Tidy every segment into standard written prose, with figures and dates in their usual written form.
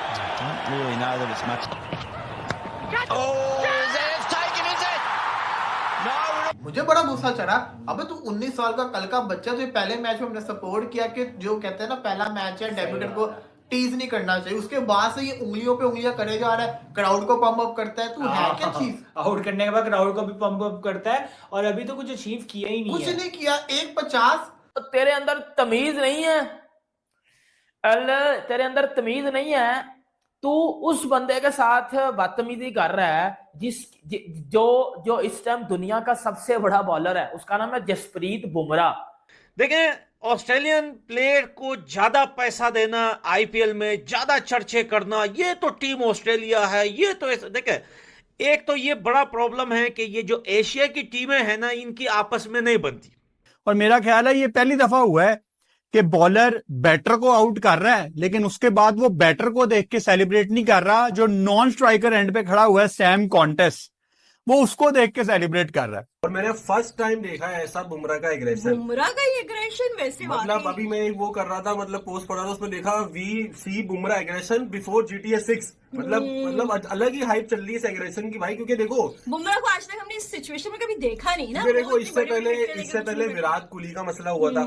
Don't really know that it's much. Oh, it's taken, is it? No. मुझे बड़ा गुस्सा चढ़ा। अबे तू 19 साल का कल का बच्चा, जो पहले मैच में हमने सपोर्ट किया कि जो कहते हैं ना पहला मैच है डेब्यूटेंट को टीज नहीं करना चाहिए, उसके बाद से ये उंगलियों पे उंगलियां करे जा रहा है, क्राउड को पंप अप करता है। तू है क्या चीज? आउट करने के बाद क्राउड को भी पंप अप करता है, और अभी तो कुछ अचीव किया ही नहीं कुछ है। नहीं किया। 1.50 तेरे अंदर तमीज नहीं है, तेरे अंदर तमीज नहीं है। तू उस बंदे के साथ बदतमीजी कर रहा है जो इस टाइम दुनिया का सबसे बड़ा बॉलर है, उसका नाम है जसप्रीत बुमराह। देखें, ऑस्ट्रेलियन प्लेयर को ज्यादा पैसा देना, आईपीएल में ज्यादा चर्चे करना, ये तो टीम ऑस्ट्रेलिया है, ये तो देखें, एक तो ये बड़ा प्रॉब्लम है कि ये जो एशिया की टीमें हैं ना, इनकी आपस में नहीं बनती। और मेरा ख्याल है ये पहली दफा हुआ है कि बॉलर बैटर को आउट कर रहा है, लेकिन उसके बाद वो बैटर को देख के सेलिब्रेट नहीं कर रहा। जो नॉन स्ट्राइकर एंड पे खड़ा हुआ है सैम कॉन्टेस, वो उसको देख के सेलिब्रेट कर रहा है। और मैंने फर्स्ट टाइम देखा है ऐसा बुमराह का एग्रेशन। वैसे मतलब अभी मैं वो कर रहा था, मतलब पोस्ट पढ़ रहा था, उसमें देखा we see Bumrah aggression before GTA 6। मतलब अलग ही हाइप चल रही है इस एग्रेशन की भाई, क्योंकि देखो बुमराह को आज तक हमने इस सिचुएशन में कभी देखा नहीं ना। देखो इससे पहले विराट कोहली का मसला हुआ था।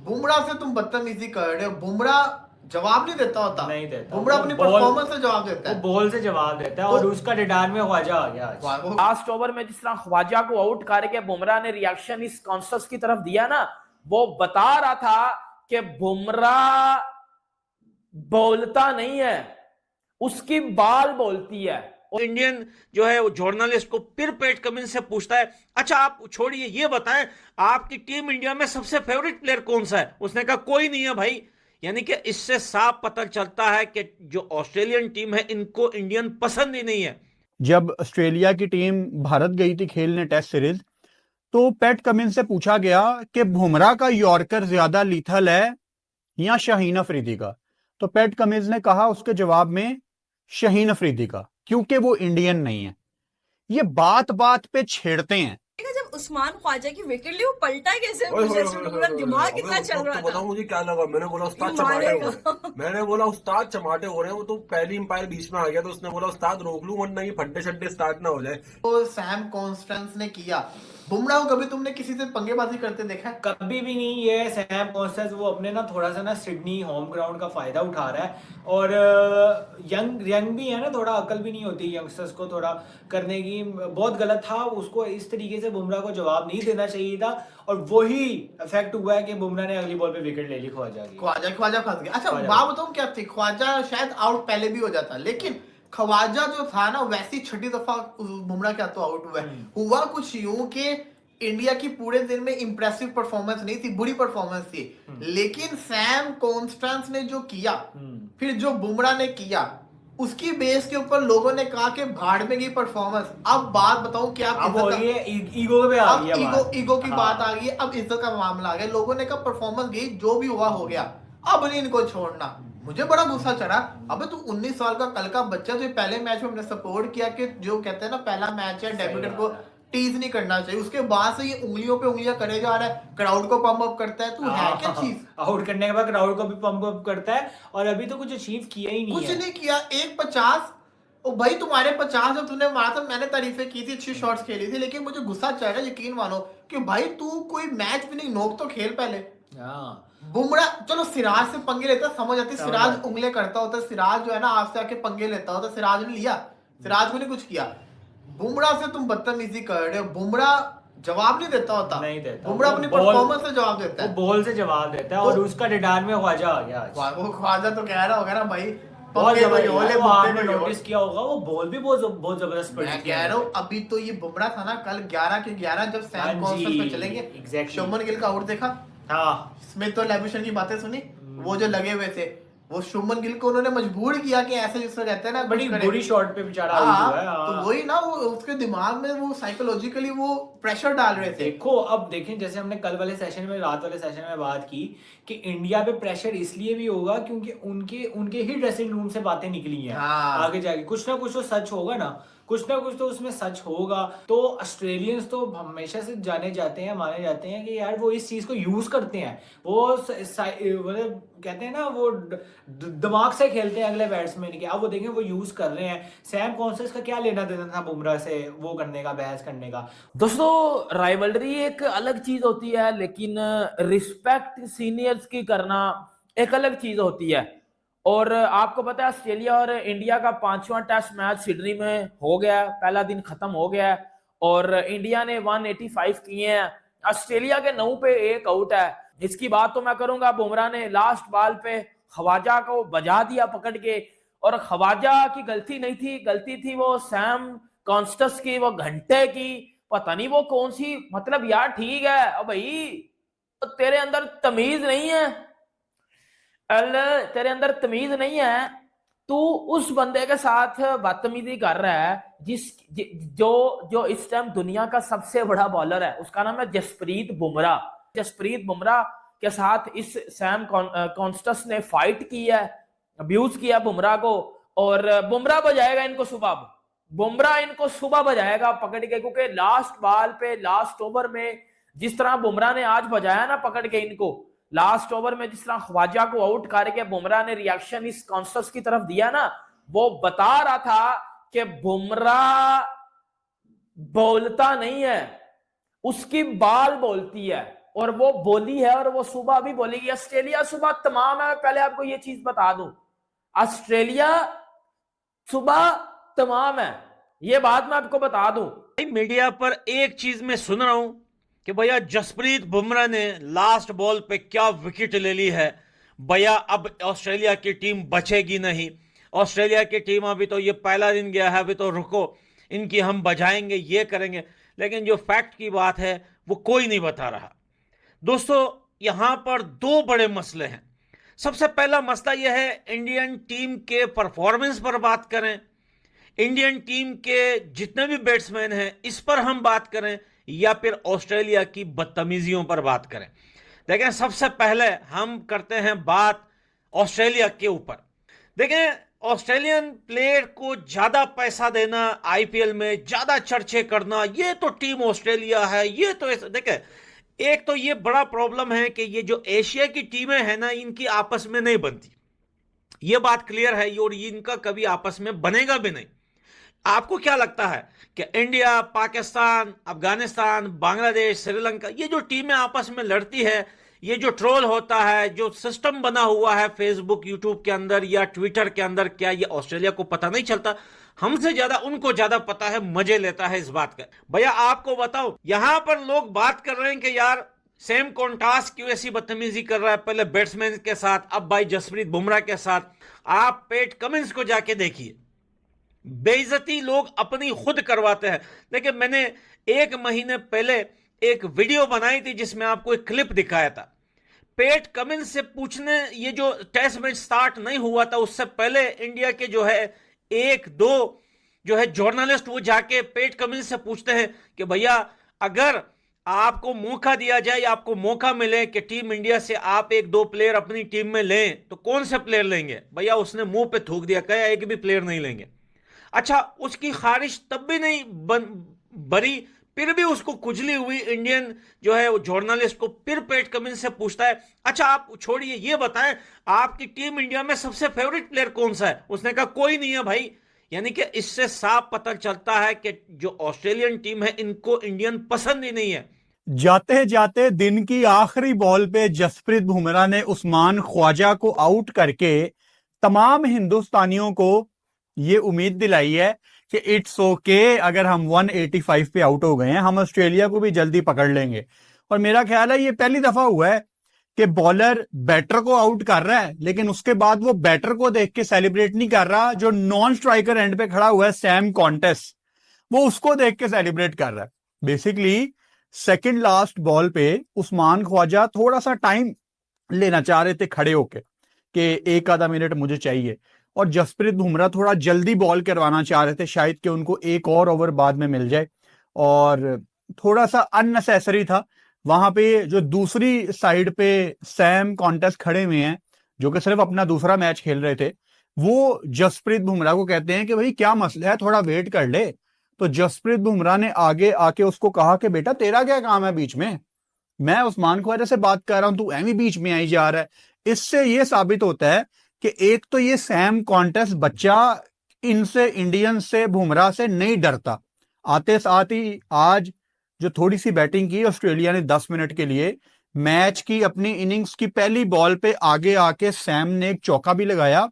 बुमराह से तुम बदतमीजी कर रहे हो। बुमराह जवाब नहीं देता होता, नहीं देता। बुमराह अपनी परफॉर्मेंस से जवाब देता है, वो बॉल से जवाब देता है, और उसका डिडार में ख्वाजा आ गया आज। लास्ट ओवर में जिस तरह ख्वाजा को आउट करके बुमराह ने रिएक्शन इस कॉन्शस की तरफ दिया ना, वो बता रहा था कि बुमराह बोलता नहीं है, उसकी बाल बोलती है। और इंडियन जो है वो जर्नलिस्ट को फिर पैट कमिंस से पूछता है, अच्छा आप छोड़िए, ये बताएं आपकी टीम इंडिया में सबसे फेवरेट प्लेयर कौन सा है? उसने कहा कोई नहीं है भाई। यानी कि इससे साफ पता चलता है कि जो ऑस्ट्रेलियन टीम है, इनको इंडियन पसंद ही नहीं है। जब ऑस्ट्रेलिया की टीम भारत गई थी खेलने टेस्ट सीरीज, तो पैट कमिंस से पूछा गया कि बुमराह का यॉर्कर ज्यादा लीथल है या शाहीन अफरीदी का, तो पैट कमिंस ने कहा उसके जवाब में शाहीन अफरीदी का, क्योंकि वो इंडियन नहीं है। ये बात बात पे छेड़ते हैं। जब उस्मान ख्वाजा की विकेट ली, वो पलटा कैसे? दिमाग कितना चल रहा था। बताओ मुझे क्या लगा, मैंने बोला उस्ताद चमाटे हो रहे, मैंने बोला उस्ताद चमाटे हो रहे हैं। वो तो पहली अंपायर बीच में आ गया, तो उसने बोला उस्ताद रोक लूं वरना ये फड्डे शड्डे स्टार्ट ना हो जाए। तो सैम कॉन्स्टेंस ने किया। बुमराह को कभी तुमने किसी से पंगेबाजी करते देखा है? कभी भी नहीं। ये सैम कॉन्स्टेंस वो अपने ना थोड़ा सा ना सिडनी होम ग्राउंड का फायदा उठा रहा है, और यंग भी है ना, थोड़ा अकल भी नहीं होती यंगस्टर्स को थोड़ा करने की। बहुत गलत था उसको इस तरीके से बुमराह को जवाब नहीं देना चाहिए था, और वही इफेक्ट हुआ है कि बुमराह ने अगली बॉल पे विकेट ले ली ख्वाजा की। ख्वाजा फंस गया। अच्छा बात बताऊं क्या थी, ख्वाजा शायद आउट पहले भी हो जाता, लेकिन ख्वाजा जो था ना, वैसी छठी दफा बुमराह क्या तो आउट हुआ कुछ यूं कि इंडिया की पूरे दिन में इंप्रेसिव परफॉर्मेंस नहीं थी, बुरी परफॉर्मेंस थी, लेकिन सैम कॉन्स्टेंस ने जो किया, फिर जो बुमराह ने किया, उसकी बेस के ऊपर लोगों ने कहा कि भाड़ में गई परफॉर्मेंस। अब बात बताऊं क्या, ईगो पे आ गया, ईगो की बात आ गई है, अब इज्जत का मामला आ गया। लोगों ने कहा परफॉर्मेंस गई, जो भी हुआ हो गया, अब नहीं इनको छोड़ना। मुझे बड़ा गुस्सा चढ़ा। अबे तू 19 साल का कल का बच्चा, जो पहले मैच में हमने सपोर्ट किया कि जो कहते हैं ना पहला मैच है डेब्यूटेंट को टीज नहीं करना चाहिए, उसके बाद से ये उंगलियों पे उंगलियां करे जा रहा है, क्राउड को पंप अप करता है। तू है क्या चीज? आउट करने के बाद क्राउड को भी पंप अप करता है, और अभी तो कुछ अचीव किया ही नहीं है। कुछ नहीं किया। 1.50 ओ भाई, तुम्हारे 50 जब तूने मारा था, मैंने तारीफें की थी, अच्छी शॉट्स खेली थी, लेकिन मुझे गुस्सा चढ़ रहा है, यकीन मानो कि भाई तू कोई मैच विनिंग नोक तो खेल पहले। बुमराह चलो सिराज से पंगे लेता, समझ आती, सिराज उंगले करता होता, सिराज जो है ना आपसे आके पंगे लेता होता, सिराज ने लिया, सिराज को नहीं कुछ किया। बुमराह से तुम बदतमीजी कर रहे हो। बुमराह जवाब नहीं देता होता, नहीं देता। बुमराह अपनी परफॉर्मेंस से जवाब देता है, वो बॉल से जवाब देता है, और उसका डिडार में ख्वाजा आ गया आज। वो ख्वाजा तो कह रहा होगा ना भाई, बहुत जबरदस्त। आपने नोटिस किया होगा, वो बॉल भी बहुत जबरदस्त पड़ी। मैं कह रहा हूँ अभी तो ये बुमराह था ना, कल 11 के 11 जब सैम कॉन्स्टेंस पे चलेंगे। शुभमन गिल का आउट देखा, स्मिथ और लेबुशेन की बातें सुनी, वो जो लगे हुए थे, वो शुभमन गिल को उन्होंने मजबूर किया कि ऐसे जिससे कहते हैं ना, बड़ी बुरी शॉट पे बेचारा आउट हुआ है। तो वही ना, वो उसके दिमाग में वो साइकोलॉजिकली वो प्रेशर डाल रहे थे। देखो अब देखें, जैसे हमने कल वाले सेशन में, रात वाले सेशन में बात की कि इंडिया पे प्रेशर इसलिए भी होगा क्योंकि उनके ही ड्रेसिंग रूम से बातें निकली हैं। आगे जाके कुछ ना कुछ तो सच होगा ना, कुछ ना कुछ तो उसमें सच होगा। तो ऑस्ट्रेलियंस तो हमेशा से जाने जाते हैं, माने जाते हैं कि यार वो इस चीज को यूज करते हैं, वो मतलब कहते हैं ना वो दिमाग से खेलते हैं अगले बैट्समैन के। अब वो देखें वो यूज कर रहे हैं। सैम कॉन्सर्स का क्या लेना देना था बुमराह से वो करने का, बहस करने का। दोस्तों राइवलरी एक अलग चीज होती है, लेकिन रिस्पेक्ट सीनियर्स की करना एक अलग चीज होती है। और आपको पता है ऑस्ट्रेलिया और इंडिया का 5वां टेस्ट मैच सिडनी में हो गया, पहला दिन खत्म हो गया है और इंडिया ने 185 किए हैं, ऑस्ट्रेलिया के 9 पे 1 आउट है। इसकी बात तो मैं करूंगा, बुमराह ने लास्ट बॉल पे ख्वाजा को बजा दिया पकड़ के, और ख्वाजा की गलती नहीं थी, गलती थी वो सैम कॉन्स्टस की, वो घंटे की, पता नहीं वो कौन सी, मतलब यार ठीक है अब भाई तो तेरे अंदर तमीज नहीं है, तेरे अंदर तमीज नहीं है, तू उस बंदे के साथ बदतमीजी कर रहा है जो इस टाइम दुनिया का सबसे बड़ा बॉलर है, उसका नाम है जसप्रीत बुमराह। जसप्रीत बुमराह के साथ इस सैम कॉन्स्टस ने फाइट की है, अब्यूज किया बुमराह को, और बुमराह बजाएगा इनको सुबह, बुमराह इनको सुबह बजाएगा पकड़ के, क्योंकि लास्ट बॉल पे लास्ट ओवर में जिस तरह बुमराह ने आज बजाया ना पकड़ के इनको, लास्ट ओवर में जिस तरह ख्वाजा को आउट करके बुमराह ने रिएक्शन इस कॉन्स्टस की तरफ दिया ना, वो बता रहा था कि बुमराह बोलता नहीं है, उसकी बाल बोलती है, और वो बोली है और वो सुबह भी बोलेगी। ऑस्ट्रेलिया सुबह तमाम है, पहले आपको ये चीज बता दूं, ऑस्ट्रेलिया सुबह तमाम है, ये बात मैं आपको बता दूं। मीडिया पर एक चीज मैं सुन रहा हूं कि भैया जसप्रीत बुमराह ने लास्ट बॉल पे क्या विकेट ले ली है भैया, अब ऑस्ट्रेलिया की टीम बचेगी नहीं, ऑस्ट्रेलिया की टीम अभी तो ये पहला दिन गया है, अभी तो रुको, इनकी हम बजाएंगे, ये करेंगे। लेकिन जो फैक्ट की बात है वो कोई नहीं बता रहा। दोस्तों यहां पर 2 बड़े मसले हैं। सबसे पहला मसला यह है, इंडियन टीम के परफॉर्मेंस पर बात करें, इंडियन टीम के जितने भी बैट्समैन हैं इस पर हम बात करें, या फिर ऑस्ट्रेलिया की बदतमीजियों पर बात करें। देखें सबसे पहले हम करते हैं बात ऑस्ट्रेलिया के ऊपर। देखें ऑस्ट्रेलियन प्लेयर को ज्यादा पैसा देना, आईपीएल में ज्यादा चर्चे करना, ये तो टीम ऑस्ट्रेलिया है, ये तो देखें एक तो ये बड़ा प्रॉब्लम है कि ये जो एशिया की टीमें हैं ना, इनकी आपस में नहीं बनती, ये बात क्लियर है, और इनका कभी आपस में बनेगा भी नहीं। आपको क्या लगता है कि इंडिया, पाकिस्तान, अफगानिस्तान, बांग्लादेश, श्रीलंका, ये जो टीमें आपस में लड़ती है, ये जो ट्रोल होता है, जो सिस्टम बना हुआ है फेसबुक, यूट्यूब के अंदर या ट्विटर के अंदर, क्या ये ऑस्ट्रेलिया को पता नहीं चलता? हमसे ज्यादा उनको ज्यादा पता है, मजे लेता है इस बात का। भैया आपको बताओ, यहां पर लोग बात कर रहे हैं कि यार सैम कॉन्टास क्यों ऐसी बदतमीजी कर रहा है, पहले बैट्समैन के साथ, अब भाई जसप्रीत बुमराह के साथ। आप पैट कमिंस को जाके देखिए, बेइज्जती लोग अपनी खुद करवाते हैं। देखिए मैंने 1 महीने पहले एक वीडियो बनाई थी जिसमें आपको एक क्लिप दिखाया था। पैट कमिंस से पूछने, ये जो टेस्ट मैच स्टार्ट नहीं हुआ था उससे पहले इंडिया के जो है 1-2 जो है जर्नलिस्ट, वो जाके पैट कमिंस से पूछते हैं कि भैया अगर आपको मौका दिया जाए या आपको मौका मिले कि टीम इंडिया से आप 1-2 प्लेयर अपनी टीम में लें तो कौन से प्लेयर लेंगे? भैया उसने मुंह पे थूक दिया, कहा एक भी प्लेयर नहीं लेंगे। अच्छा, उसकी खारिश तब भी नहीं बरी, फिर भी उसको खुजली हुई। इंडियन जो है वो जर्नलिस्ट को फिर पैट कमिंस से पूछता है, अच्छा आप छोड़िए, ये बताएं आपकी टीम इंडिया में सबसे फेवरेट प्लेयर कौन सा है? उसने कहा कोई नहीं है भाई। यानी कि इससे साफ पता चलता है कि जो ऑस्ट्रेलियन टीम है इनको इंडियन पसंद ही नहीं है। जाते जाते दिन की आखिरी बॉल पे जसप्रीत बुमराह ने उस्मान ख्वाजा को आउट करके तमाम हिंदुस्तानियों को ये उम्मीद दिलाई है कि इट्स ओके, अगर हम 185 पे आउट हो गए हैं, हम ऑस्ट्रेलिया को भी जल्दी पकड़ लेंगे। और मेरा ख्याल है ये पहली दफा हुआ है कि बॉलर बैटर को आउट कर रहा है, लेकिन उसके बाद वो बैटर को देख के सेलिब्रेट नहीं कर रहा। जो नॉन स्ट्राइकर एंड पे खड़ा हुआ है सैम कॉन्टेस, वो उसको देख के सेलिब्रेट कर रहा है। बेसिकली सेकंड लास्ट बॉल पे उस्मान ख्वाजा थोड़ा सा टाइम लेना चाह रहे थे खड़े होके कि 1 आधा मिनट मुझे चाहिए, और जसप्रीत बुमराह थोड़ा जल्दी बॉल करवाना चाह रहे थे, शायद कि उनको 1 और ओवर बाद में मिल जाए, और थोड़ा सा अननेसेसरी था। वहां पे जो दूसरी साइड पे सैम कॉन्टेस खड़े हुए हैं जो कि सिर्फ अपना दूसरा मैच खेल रहे थे, वो जसप्रीत बुमराह को कहते हैं कि भाई क्या मसला है, थोड़ा वेट कर ले, तो जसप्रीत बुमराह ने आगे आके उसको कहा कि बेटा तेरा क्या काम है बीच में, मैं उस्मान ख्वाजा से बात कर रहा हूं, तू एवी बीच में आई जा रहा है। इससे ये साबित होता है कि एक तो ये सैम कॉन्टेस्ट बच्चा इनसे, इंडियन से, बुमराह से नहीं डरता। आते साथ ही आज जो थोड़ी सी बैटिंग की ऑस्ट्रेलिया ने 10 मिनट के लिए, मैच की अपनी इनिंग्स की पहली बॉल पे आगे आके सैम ने एक चौका भी लगाया।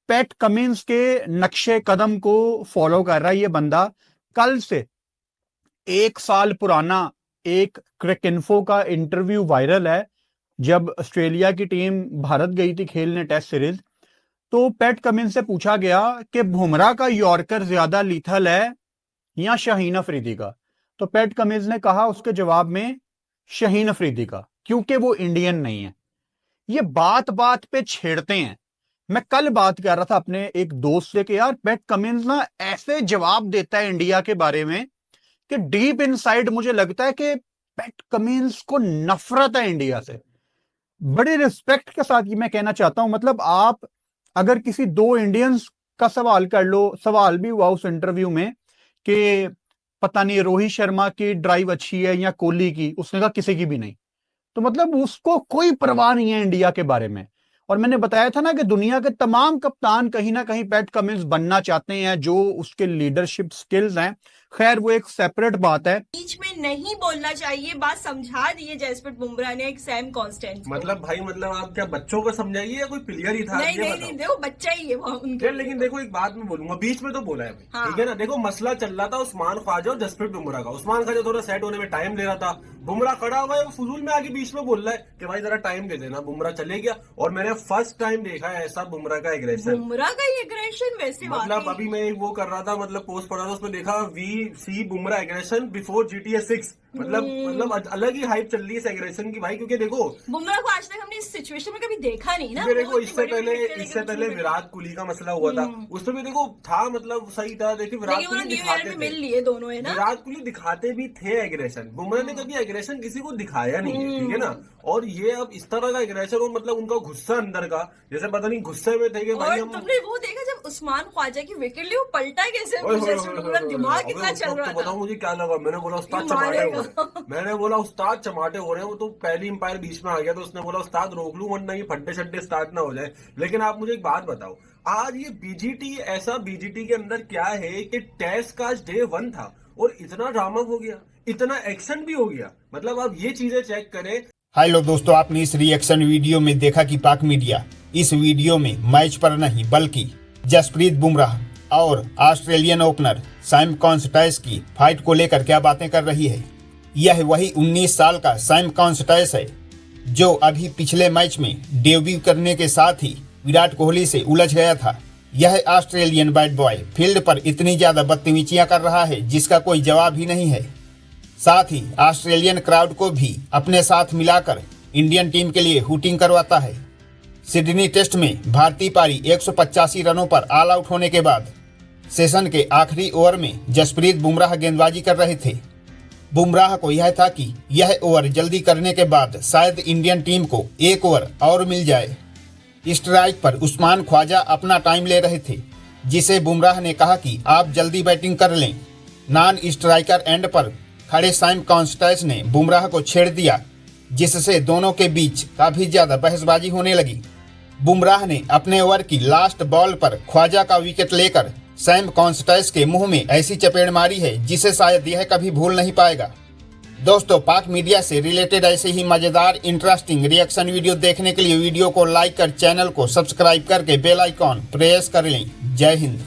पैट कमिंस के नक्शे कदम को फॉलो कर रहा है ये बंदा। कल से 1 साल पुराना एक क्रिकइन्फो का इंटरव्यू वायरल है। जब ऑस्ट्रेलिया की टीम भारत गई थी खेलने टेस्ट सीरीज, तो पैट कमिंस से पूछा गया कि बुमराह का यॉर्कर ज्यादा लीथल है या शाहीन अफरीदी का। तो पैट कमिंस ने कहा उसके जवाब में शाहीन अफरीदी का, क्योंकि वो इंडियन नहीं है। ये बात बात पे छेड़ते हैं। मैं कल बात कर रहा था अपने एक दोस्त से कि यार पैट कमिंस ना ऐसे जवाब देता है इंडिया के बारे में कि डीप इनसाइड मुझे लगता है कि पैट कमिंस को नफरत है इंडिया से। बड़े रिस्पेक्ट के साथ ये मैं कहना चाहता हूं, मतलब आप अगर किसी 2 इंडियंस का सवाल कर लो, सवाल भी हुआ उस इंटरव्यू में कि पता नहीं रोहित शर्मा की ड्राइव अच्छी है या कोहली की, उसने कहा किसी की भी नहीं। तो मतलब उसको कोई परवाह नहीं है इंडिया के बारे में। और मैंने बताया था ना कि दुनिया के तमाम कप्तान कहीं ना कहीं पैट कमिंस बनना चाहते हैं, जो उसके लीडरशिप स्किल्स हैं। खैर वो एक सेपरेट बात है। बीच में नहीं बोलना चाहिए, बात समझा दी है जसप्रीत बुमराह ने एक सैम कॉन्स्टेंट। मतलब भाई, मतलब आप क्या बच्चों को समझाइए या कोई प्लेयर ही था? नहीं, देखो बच्चा ही है वो उनके। लेकिन देखो एक बात मैं बोलूंगा, बीच में तो बोला है भाई, हाँ। ठीक है ना। देखो मसला चल रहा था उस्मान ख्वाजा और जसप्रीत बुमराह का। उस्मान ख्वाजा थोड़ा सेट होने में टाइम ले रहा था, बुमराह खड़ा हुआ है, वो फुजूल में आगे बीच में बोल रहा है कि भाई जरा टाइम दे देना। बुमराह चले गया और मैंने फर्स्ट टाइम देखा है ऐसा बुमराह का एग्रेशन। बुमराह का ही एग्रेशन वैसे मतलब अभी मैं वो कर रहा था, मतलब पोस्ट पढ़ रहा था, उसमें देखा we Bumrah aggression before GTA 6। मतलब अलग ही हाइप चल रही है इस एग्रेशन की भाई, क्योंकि देखो बुमराह को आज तक हमने इस सिचुएशन में कभी देखा नहीं ना। देखो इससे पहले विराट कोहली का मसला हुआ था, उसमें भी देखो था, मतलब सही था। देखिए विराट कोहली दिखाते थे, मिल लिए दोनों है ना, विराट कोहली दिखाते भी थे एग्रेशन। बुमराह ने कभी एग्रेशन किसी को दिखाया नहीं है, ठीक है ना। और ये अब इस तरह का एग्रेशन, और मतलब उनका गुस्सा अंदर का, जैसे पता नहीं गुस्से में थे कि भाई हम। तुमने वो देखा जब उस्मान ख्वाजा की विकेट ली, वो पलटा कैसे, दिमाग कितना चल रहा था। बताऊं मुझे क्या लगा, मैंने बोला उस्ताद चमाटे हो रहे, मैंने बोला उस्ताद चमाटे हो रहे हैं। वो तो पहली अंपायर बीच में आ गया, तो उसने बोला उस्ताद रोक लूं वरना ये फड्डे शड्डे स्टार्ट ना हो जाए। लेकिन आप मुझे एक बात बताओ, आज ये बीजीटी, ऐसा बीजीटी के अंदर क्या है कि टेस्ट का आज डे 1 था और इतना ड्रामा हो गया, इतना एक्शन भी हो गया। मतलब आप ये चीजें चेक करें। हेलो दोस्तों, आपने इस रिएक्शन वीडियो में देखा कि पाक मीडिया इस वीडियो में मैच पर नहीं बल्कि जसप्रीत बुमराह और ऑस्ट्रेलियन ओपनर सैम कॉन्स्टेंस की फाइट को लेकर क्या बातें कर रही है। यह वही 19 साल का सैम कॉन्स्टेंस है जो अभी पिछले मैच में डेब्यू करने के साथ ही विराट कोहली से उलझ गया था। यह ऑस्ट्रेलियन बैट बॉय फील्ड पर इतनी ज्यादा बदतमीजियां कर रहा है जिसका कोई जवाब ही नहीं है। साथ ही ऑस्ट्रेलियन क्राउड को भी अपने साथ मिलाकर इंडियन टीम के लिए हुटिंग करवाता है। सिडनी टेस्ट में भारतीय पारी 185 रनों पर ऑल आउट होने के बाद सेशन के आखिरी ओवर में जसप्रीत बुमराह गेंदबाजी कर रहे थे। बुमराह को यह था कि यह ओवर जल्दी करने के बाद शायद इंडियन टीम को एक ओवर और मिल जाए। स्ट्राइक पर उस्मान ख्वाजा अपना टाइम ले रहे थे, जिसे बुमराह ने कहा कि आप जल्दी बैटिंग कर लें। नॉन स्ट्राइकर एंड पर खड़े सैम कॉन्स्टेंस ने बुमराह को छेड़ दिया, जिससे दोनों के बीच काफी ज्यादा बहसबाजी होने लगी। बुमराह ने अपने ओवर की लास्ट बॉल पर ख्वाजा का विकेट लेकर सैम कॉन्स्टेंस के मुंह में ऐसी चपेट मारी है जिसे शायद यह कभी भूल नहीं पाएगा। दोस्तों, पाक मीडिया से रिलेटेड ऐसे ही मजेदार इंटरेस्टिंग रिएक्शन वीडियो देखने के लिए वीडियो को लाइक कर चैनल को सब्सक्राइब करके बेल आइकॉन प्रेस कर लें। जय हिंद।